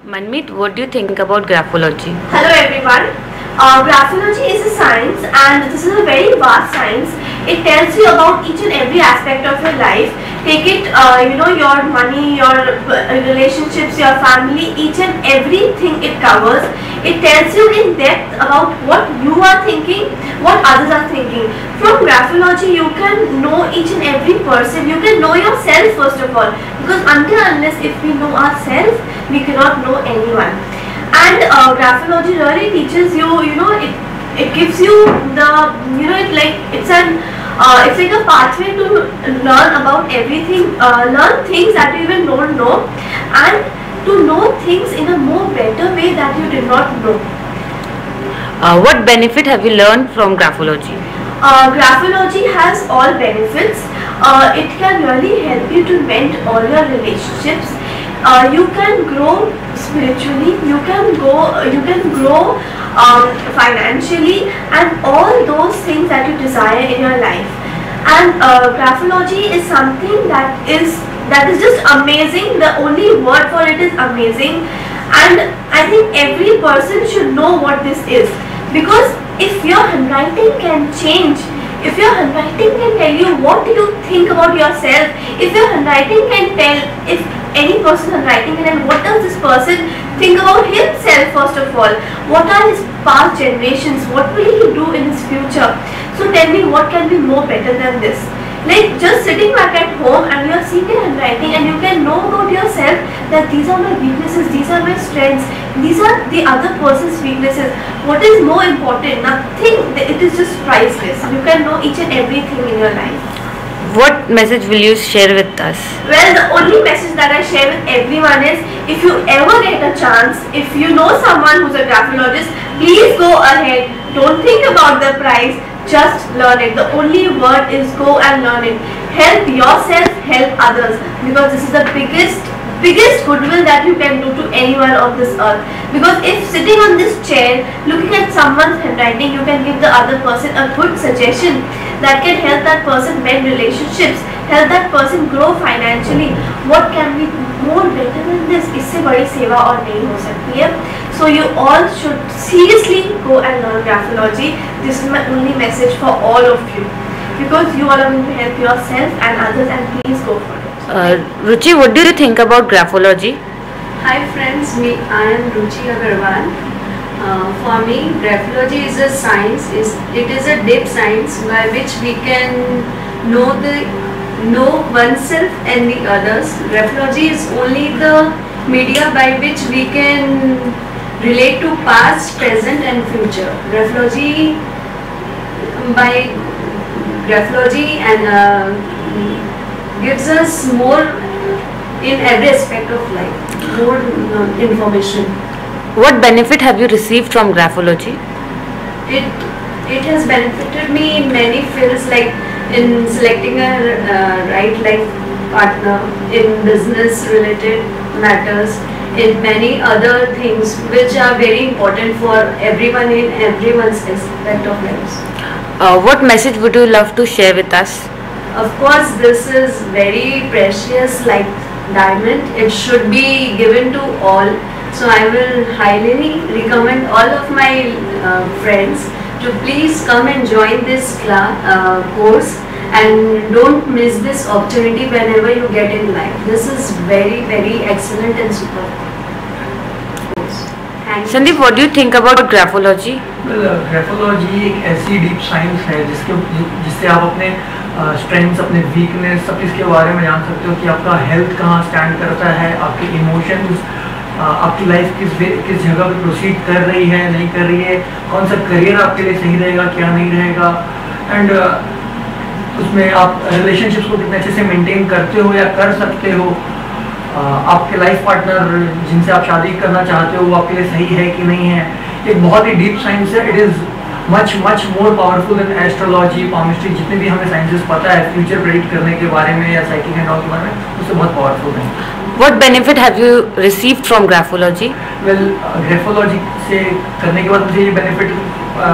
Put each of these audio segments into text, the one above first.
Manmeet, what do you think about graphology? Hello everyone. Graphology is a science and this is a very vast science. It tells you about each and every aspect of your life. Take it, your money, your relationships, your family, each and everything it covers. It tells you in depth about what you are thinking, what others are thinking. From graphology, you can know each and every person. You can know yourself first of all. Because until unless if we know ourselves, we cannot know anyone. And graphology really teaches you, it gives you the, it's like a pathway to learn about everything, learn things that you even don't know, and to know things in a more better way that you did not know. What benefit have you learned from graphology? Graphology has all benefits. It can really help you to mend all your relationships. You can grow spiritually, you can grow financially, and all those things that you desire in your life. And graphology is something that is just amazing. The only word for it is amazing, and I think every person should know what this is, because if your handwriting can change, if your handwriting can tell you what you think about yourself, if your handwriting can tell if any person handwriting and what does this person think about himself first of all, what are his past generations, what will he do in his future. So tell me, what can be more better than this? Like just sitting back at home and you are seeing your handwriting and you can know about yourself that these are my weaknesses, these are my strengths, these are the other person's weaknesses. What is more important? Nothing. It is just priceless. You can know each and everything in your life. What message will you share with us? Well, the only message that I share with everyone is, if you ever get a chance, if you know someone who's a graphologist, please go ahead. Don't think about the price. Just learn it. The only word is go and learn it. Help yourself, help others, because this is the biggest goodwill that you can do to anyone of this earth. Because if sitting on this chair looking at someone's handwriting, you can give the other person a good suggestion that can help that person mend relationships, help that person grow financially. What can be more better than this? इससे बड़ी सेवा और नहीं हो सकती है. So you all should seriously go and learn graphology. This is my only message for all of you, because you all are going to help yourself and others, and please go for it. Ruchi, what do you think about graphology? Hi friends, I am Ruchi Agarwal. For me, graphology is a science. It is a deep science by which we can know oneself and the others. Graphology is only the media by which we can relate to past, present, and future. Graphology and gives us more in every aspect of life, more information. What benefit have you received from graphology? It has benefited me in many fields, like in selecting a right life partner, in business related matters, in many other things which are very important for everyone in everyone's aspect of lives. What message would you love to share with us? Of course, this is very precious, like diamond. It should be given to all. So I will highly recommend all of my friends to please come and join this course, and don't miss this opportunity whenever you get in life. This is very, very excellent and super course. Sandeep, what do you think about graphology? Well, graphology एक ऐसी deep science है जिससे आप अपने strengths, अपने weakness, सब इसके बारे में जान सकते हो कि आपका हेल्थ कहाँ स्टैंड करता है, आपके इमोशंस, आपकी लाइफ किस जगह पे प्रोसीड कर रही है, नहीं कर रही है, कौन सा करियर आपके लिए सही रहेगा, क्या नहीं रहेगा, एंड उसमें आप रिलेशनशिप्स को कितने अच्छे से मेंटेन करते हो या कर सकते हो, आपके लाइफ पार्टनर जिनसे आप शादी करना चाहते हो वो आपके लिए सही है कि नहीं है. एक बहुत ही डीप साइंस है. It is much more powerful than astrology, palmistry, जितने भी हमें साइंसेस पता है फ्यूचर प्रेडिक्ट करने के बारे में या साइकिक एंड ऑल के बारे में, उससे बहुत पावरफुल है. What benefit have you received from graphology? Well, graphology से करने के बाद मुझे ये बेनिफिट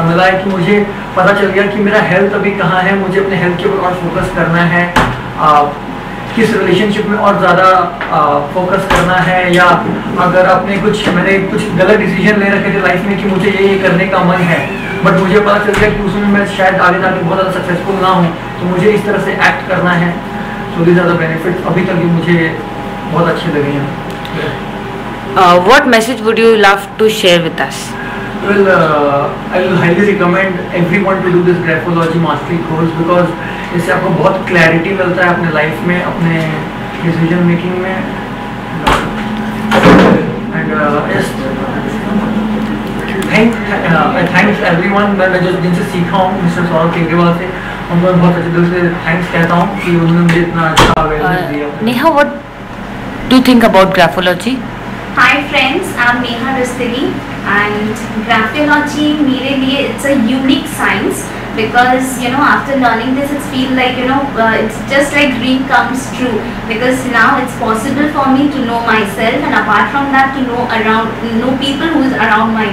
मिला है कि मुझे पता चल गया कि मेरा हेल्थ अभी कहाँ है, मुझे अपने हेल्थ के ऊपर और फोकस करना है. किस रिलेशनशिप में और ज़्यादा फोकस करना है, या अगर आपने मैंने कुछ गलत डिसीजन ले रखे थे लाइफ में कि मुझे ये करने का मन है, बट मुझे पता चल गया कि उसमें मैं शायद आगे जाके बहुत ज़्यादा सक्सेसफुल ना हूँ, तो मुझे इस तरह से एक्ट करना है। So these are the benefits, अभी तक ये मुझे बहुत अच्छे लगे हैं। What message would you love to share with us? Well, I will highly recommend everyone to do this Graphology Mastery course because इससे आपको बहुत क्लैरिटी मिलता है अपने लाइफ में, अपने डिसीजन मेकिंग में, एंड थैंक्स एवरीवन। मैं जो जिनसे सीखा हूँ मिस्टर सौरभ केजरीवाल से, उनको बहुत अच्छे दिल से थैंक्स कहता हूँ कि उन्होंने मुझे इतना अच्छा अवेयरनेस दिया। Neha, what do you think about Graphology? Hi friends, I'm Neha Rustagi and Graphology मेरे लिए it's a unique science because after learning this it's feel like it's just like dream comes true because now it's possible for me to know myself and apart from that to know people who is around my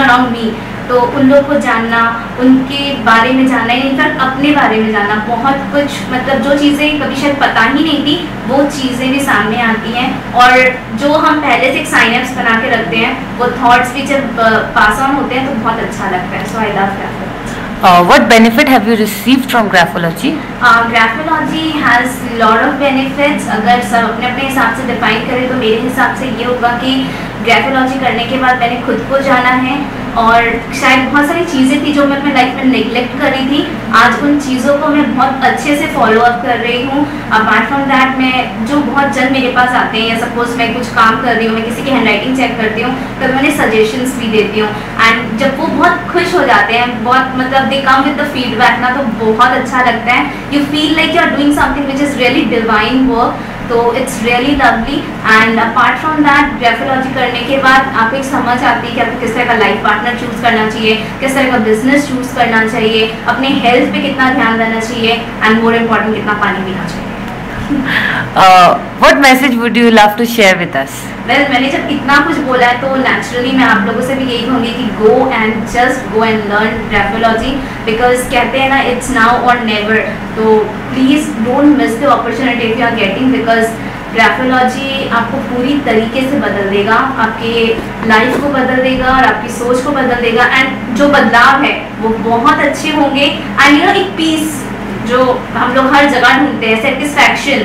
around me, तो उन लोग को जानना, उनके बारे में जानना, in fact अपने बारे में जानना, बहुत कुछ मतलब जो चीज़ें कभी शायद पता ही नहीं थी वो चीज़ें भी सामने आती हैं, और जो हम पहले से एक साइनअप्स बना के रखते हैं वो थॉट्स भी जब पास ऑन होते हैं तो बहुत अच्छा लगता है। So I love graphology. What benefit have you received from Graphology? Graphology has lot of benefits। अगर सब अपने अपने हिसाब से डिफाइन करें तो मेरे हिसाब से ये होगा कि ग्राफोलॉजी करने के बाद मैंने खुद को जाना है, और शायद बहुत सारी चीज़ें थी जो मैं अपने लाइफ में नेग्लेक्ट कर रही थी, आज उन चीज़ों को मैं बहुत अच्छे से फॉलो अप कर रही हूँ। अपार्ट फ्रॉम दैट मैं जो बहुत जन मेरे पास आते हैं, या सपोज मैं कुछ काम कर रही हूँ, मैं किसी की हैंडराइटिंग चेक करती हूँ तो मैं उन्हें सजेशंस भी देती हूँ, एंड जब वो बहुत खुश हो जाते हैं, बहुत मतलब they come with the feedback ना, तो बहुत अच्छा लगता है। You feel like you are doing something which is really divine work, तो it's really lovely. And apart from that graphology करने के बाद आपको एक समझ आती है कि आपको किस तरह का लाइफ पार्टनर चूज़ करना चाहिए, किस तरह का बिजनेस चूज़ करना चाहिए, अपने हेल्थ पे कितना ध्यान देना चाहिए, एंड मोर इम्पॉर्टेंट कितना पानी पीना चाहिए। What message would you love to share with us? Well, मैंने जब इतना कुछ बोला है तो नेचुरली मैं आप लोगों से भी यही कहूँगी कि go and learn graphology, because कहते हैं ना इट्स नाउ और नेवर, तो please don't miss the opportunity if you are getting, because graphology आपको पूरी तरीके से बदल देगा, आपके लाइफ को बदल देगा और आपकी सोच को बदल देगा, एंड जो बदलाव है वो बहुत अच्छे होंगे, एंड एक पीस जो हम लोग हर जगह ढूंढते हैं, सेटिस्फैक्शन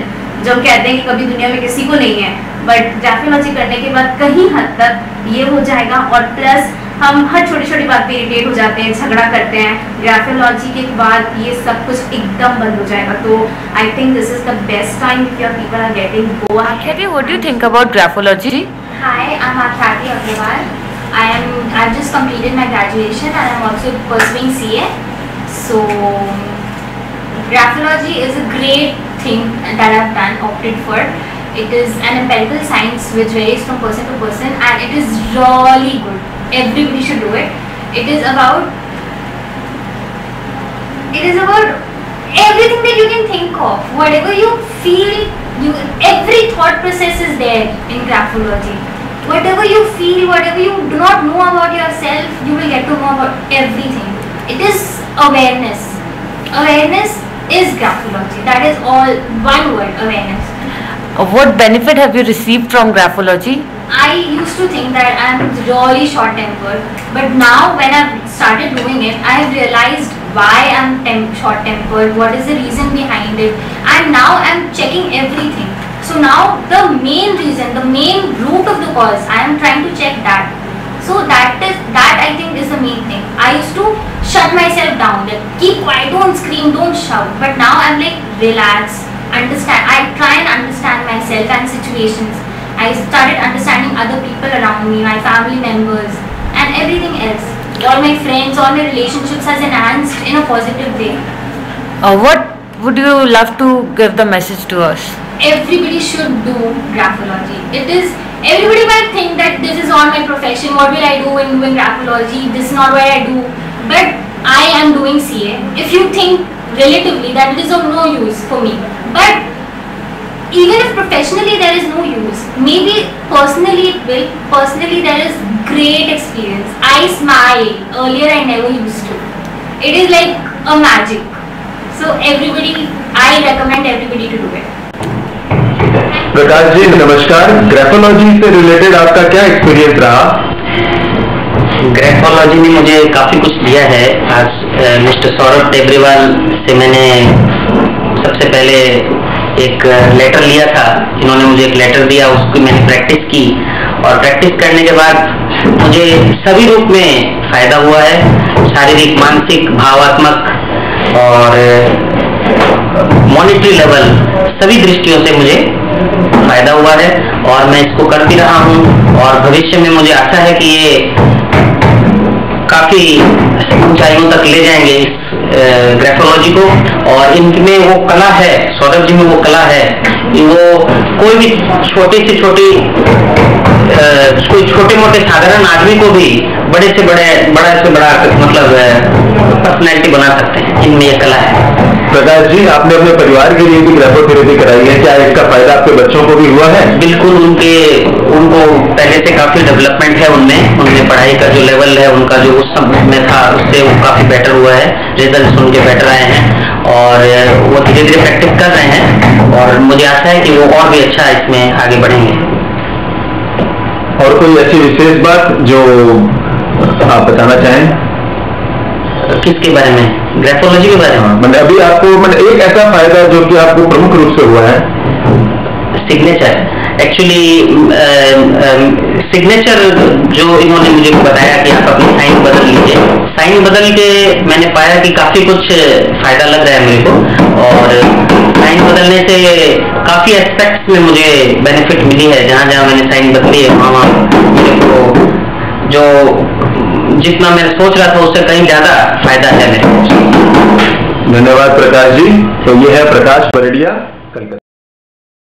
जो हम कहते हैं कि कभी दुनिया में किसी को नहीं है, बट ग्राफोलॉजी करने के बाद कहीं हद तक ये हो जाएगा, और प्लस हम हर छोटी छोटी बात पे इरिटेट हो जाते हैं, झगड़ा करते हैं, ग्राफोलॉजी के बाद ये सब कुछ एकदम बंद हो जाएगा। तो I think this is the best time if your people are getting go ahead. What do you think about Graphology? Hi, I'm Akhati Agarwal. I've just completed my graduation and I'm also pursuing CA. So, Graphology is a great thing that I've opted for. It is an empirical science which varies from person to person and it is really good. Everybody should do it. It is about everything that you can think of. Whatever you feel, every thought process is there in Graphology. Whatever you feel, whatever you do not know about yourself, you will get to know about everything. It is awareness. Awareness is Graphology. That is all, one word, awareness. What benefit have you received from Graphology? I used to think that I'm really short-tempered, but now when I've started doing it, I have realized why I'm short-tempered, what is the reason behind it, and now I'm checking everything. So now the main reason, the main root of the cause, I am trying to check that. So that I think is the main thing. I used to shut myself down, like keep quiet, don't scream, don't shout. But now I'm like relax, understand. I try and understand myself and situations. I started understanding other people around me, my family members, and everything else. All my friends, all my relationships has enhanced in a positive way. What would you love to give the message to us? Everybody should do graphology. Everybody might think that this is not my profession, what will I do in doing graphology, this is not what I do, but I am doing CA. If you think relatively that it is of no use for me, but even if professionally there is no use, maybe personally it will. Personally there is great experience. I smile, earlier I never used to. It is like a magic. So everybody, I recommend everybody to do it. Prakash ji नमस्कार, graphology से related आपका क्या experience रहा? Graphology ने मुझे काफ़ी कुछ दिया है। आज मिस्टर सौरभ टेबरेवाल से मैंने सबसे पहले एक लेटर लिया था। इन्होंने मुझे एक लेटर दिया, उसकी मैंने प्रैक्टिस की और प्रैक्टिस करने के बाद मुझे सभी रूप में फ़ायदा हुआ है। शारीरिक, मानसिक, भावात्मक और मॉनिटरी लेवल सभी दृष्टियों से मुझे फ़ायदा हुआ है और मैं इसको कर भी रहा हूँ और भविष्य में मुझे आशा है कि ये काफ़ी ऊंचाइयों तक ले जाएंगे इस ग्राफोलॉजी को। और इनमें वो कला है, सौरभ जी में वो कला है कि वो कोई भी छोटी से छोटी कोई छोटे मोटे साधारण आदमी को भी बड़े से बड़ा मतलब पर्सनैलिटी बना सकते हैं। इनमें ये कला है। प्रकाश जी, आपने अपने परिवार के लिए भी ग्राफोथेरेपी कराई है, क्या इसका फायदा आपके बच्चों को भी हुआ है? बिल्कुल, उनको पहले से काफी डेवलपमेंट है उनमें पढ़ाई का जो लेवल है उनका जो उस समय में था उससे वो काफी बेटर हुआ है। रिजल्ट उनके बेटर आए हैं और वो धीरे धीरे प्रैक्टिस कर रहे हैं और मुझे आशा है कि वो और भी अच्छा इसमें आगे बढ़ेंगे। और कोई ऐसी विशेष बात जो आप बताना चाहें? किसके बारे में? ग्राफोलॉजी के बारे में? मतलब अभी आपको एक ऐसा फायदा जो कि आपको प्रमुख रूप से हुआ है? सिग्नेचर। एक्चुअली सिग्नेचर जो इन्होंने मुझे बताया कि आप अपनी साइन बदल लीजिए, साइन बदल के मैंने पाया कि काफी कुछ फायदा लग रहा है मेरे को और साइन बदलने से काफी एस्पेक्ट्स में मुझे बेनिफिट मिली है। जहाँ जहाँ मैंने साइन बदली है वहाँ मेरे को जो जितना मैं सोच रहा था उससे कहीं ज्यादा फायदा है मेरे को। धन्यवाद प्रकाश जी। तो ये है प्रकाश परडिया, कलकत्ता।